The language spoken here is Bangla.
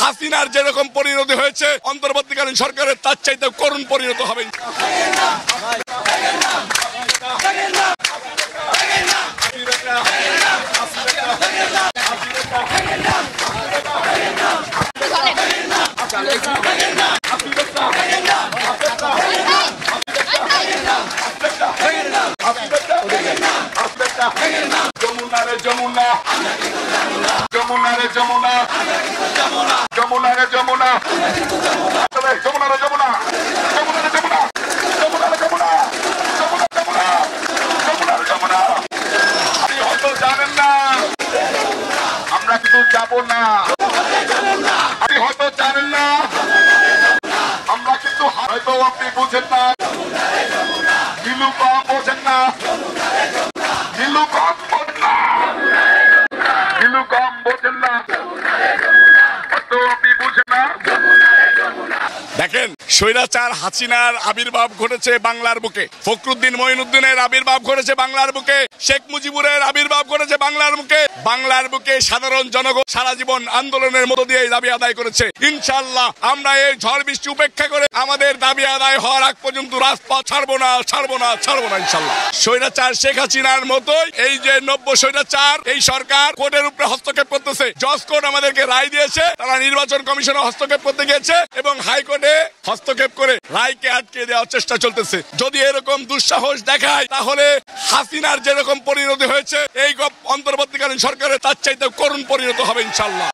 হাসিনার যেরকম পরিণতি হয়েছে অন্তর্বর্তীকালীন সরকারের তার চাইতে করুণ পরিণত হবে। যমুনা রে যমুনা, যমুনা রে যমুনা, যমুনা রে যমুনা, যমুনা রে যমুনা, যমুনা রে যমুনা, যমুনা রে যমুনা, যমুনা যমুনা, যমুনা রে যমুনা। আপনি হয়তো জানেন না আমরা কিন্তু যাব না, আপনি হয়তো জানেন না আমরা কিন্তু হয়তো আপনি বুঝেন না, নীলু কম বোঝেন না, নীলু কম বোঝেন না, নীলু কম বোঝেন না, হয়তো আপনি বুঝেন না। দেখেন, স্বৈরাচার হাসিনার আবির্ভাব ঘটেছে বাংলার বুকে, ফখরুদ্দিন মঈনুদ্দিনের আবির্ভাব ঘটেছে বাংলার বুকে, শেখ মুজিবুরের আবির্ভাব ঘটেছে বাংলার বুকে। বাংলার বুকে সাধারণ জনগণ সারা জীবন আন্দোলনের মধ্য দিয়ে দাবি আদায় করেছে। ইনশাআল্লাহ আমরা এই ঝড় বৃষ্টি উপেক্ষা করে আমাদের দাবি আদায় হওয়ার আগ পর্যন্ত রাজপথ ছাড়বো না, ছাড়বো না, ছাড়বো না ইনশাআল্লাহ। স্বৈরাচার শেখ হাসিনার মতোই এই যে নব্য স্বৈরাচার, এই সরকার কোর্টের উপরে হস্তক্ষেপ করতেছে। জজ কোর্ট আমাদেরকে রায় দিয়েছে, তারা নির্বাচন কমিশনে হস্তক্ষেপ করতে গিয়েছে এবং হাইকোর্টে হস্তক্ষেপ করে রায়কে আটকে দেওয়ার চেষ্টা চলতেছে। যদি এরকম দুঃসাহস দেখায় তাহলে হাসিনার যেরকম পরিণতি হয়েছে এই অন্তর্বর্তীকালীন সরকারের তার চাইতে করুণ পরিণত হবে ইনশাআল্লাহ।